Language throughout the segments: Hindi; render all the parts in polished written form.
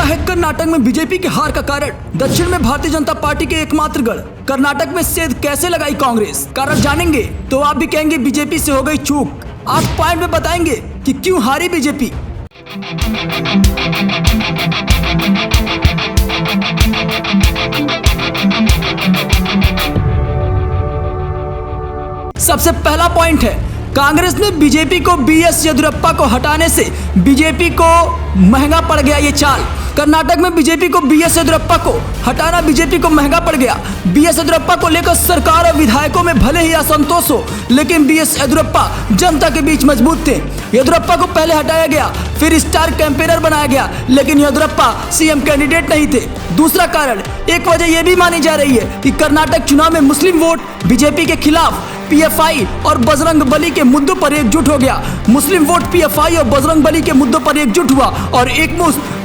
है कर्नाटक में बीजेपी के हार का कारण? दक्षिण में भारतीय जनता पार्टी के एकमात्र गढ़ कर्नाटक में सेंध कैसे लगाई कांग्रेस? कारण जानेंगे तो आप भी कहेंगे बीजेपी से हो गई चूक। 8 पॉइंट में बताएंगे कि क्यों हारी बीजेपी। सबसे पहला पॉइंट है, कांग्रेस ने बीजेपी को बीएस येदियुरप्पा को हटाने से बीजेपी को महंगा पड़ गया ये चाल। कर्नाटक में बीजेपी को बीएस येदियुरप्पा को हटाना बीजेपी को महंगा पड़ गया। बीएस येदियुरप्पा को लेकर सरकार और विधायकों में भले ही असंतोष हो, लेकिन बीएस येदियुरप्पा जनता के बीच मजबूत थे। येदियुरप्पा को पहले हटाया गया, फिर स्टार कैंपेनर बनाया गया, लेकिन येदियुरप्पा सीएम कैंडिडेट नहीं थे। दूसरा कारण, एक वजह यह भी मानी जा रही है कि कर्नाटक चुनाव में मुस्लिम वोट बीजेपी के खिलाफ पीएफआई और बजरंग बली के मुद्दों पर एकजुट हो गया। मुस्लिम वोट पीएफआई और बजरंग बली के मुद्दों पर एकजुट हुआ और एक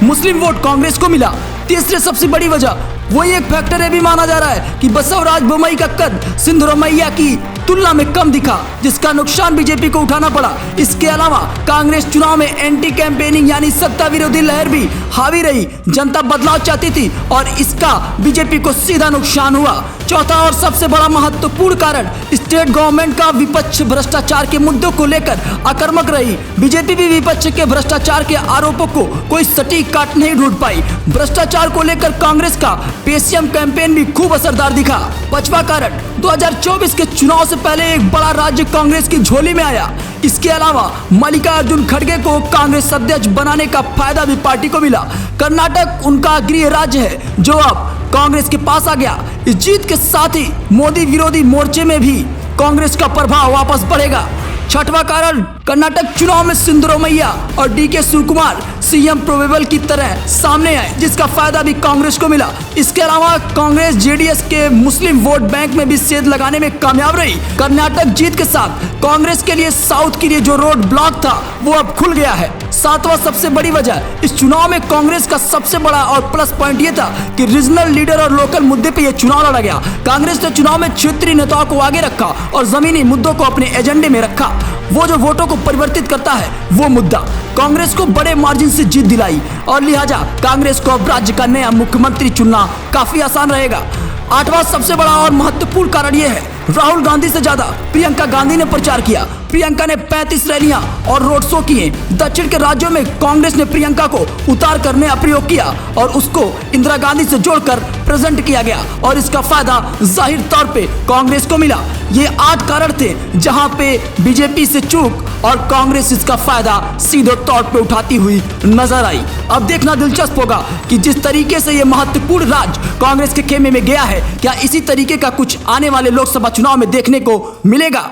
मुस्लिम वोट कांग्रेस को मिला। तीसरी सबसे बड़ी वजह, वही एक फैक्टर ये भी माना जा रहा है कि बसवराज बोम्मई का कद सिद्धरामैया की तुलना में कम दिखा, जिसका नुकसान बीजेपी को उठाना पड़ा। इसके अलावा कांग्रेस चुनाव में एंटी कैंपेनिंग यानी सत्ता विरोधी लहर भी हावी रही। जनता बदलाव चाहती थी और इसका बीजेपी को सीधा नुकसान हुआ। चौथा और सबसे बड़ा महत्वपूर्ण कारण, स्टेट गवर्नमेंट का विपक्ष भ्रष्टाचार के मुद्दों को लेकर आक्रामक रही। बीजेपी भी विपक्ष के भ्रष्टाचार के आरोपों को कोई सटीक काट नहीं ढूंढ पाई। भ्रष्टाचार को लेकर कांग्रेस का पेशीएम कैंपेन भी खूब असरदार दिखा। पांचवा कारण, 2024 के चुनाव से पहले एक बड़ा राज्य कांग्रेस की झोली में आया। इसके अलावा मल्लिकार्जुन खड़गे को कांग्रेस अध्यक्ष बनाने का फायदा भी पार्टी को मिला। कर्नाटक उनका गृह राज्य है जो अब कांग्रेस के पास आ गया। इस जीत के साथ ही मोदी विरोधी मोर्चे में भी कांग्रेस का प्रभाव वापस बढ़ेगा। छठवां कारण, कर्नाटक चुनाव में सिद्धरामैया और डीके शिवकुमार सीएम प्रोबेबल की तरह सामने आए, जिसका फायदा भी कांग्रेस को मिला। इसके अलावा कांग्रेस जेडीएस के मुस्लिम वोट बैंक में भी सेंध लगाने में कामयाब रही। कर्नाटक जीत के साथ कांग्रेस के लिए साउथ के लिए जो रोड ब्लॉक था वो अब खुल गया है। सातवां सबसे बड़ी वजह, इस चुनाव में कांग्रेस का सबसे बड़ा और प्लस पॉइंट ये था कि रीजनल लीडर और लोकल मुद्दे पे ये चुनाव लड़ा गया। कांग्रेस ने चुनाव में क्षेत्रीय नेताओं को आगे रखा और जमीनी मुद्दों को अपने एजेंडे में रखा। वो जो वोटों को परिवर्तित करता है वो मुद्दा कांग्रेस को बड़े मार्जिन से जीत दिलाई और लिहाजा कांग्रेस को अब राज्य का नया मुख्यमंत्री चुनना काफी आसान रहेगा। आठवां सबसे बड़ा और महत्वपूर्ण कारण यह है, राहुल गांधी से ज्यादा प्रियंका गांधी ने प्रचार किया। प्रियंका ने 35 रैलियां और रोड शो किए। दक्षिण के राज्यों में कांग्रेस ने प्रियंका को उतार कर नया प्रयोग किया और उसको इंदिरा गांधी से जोड़कर प्रेजेंट किया गया और इसका फायदा जाहिर तौर पे कांग्रेस को मिला। ये 8 कारण थे जहां पे बीजेपी से चूक और कांग्रेस इसका फायदा सीधे तौर पे उठाती हुई नजर आई। अब देखना दिलचस्प होगा कि जिस तरीके से ये महत्वपूर्ण राज्य कांग्रेस के खेमे में गया है, क्या इसी तरीके का कुछ आने वाले लोकसभा चुनाव में देखने को मिलेगा।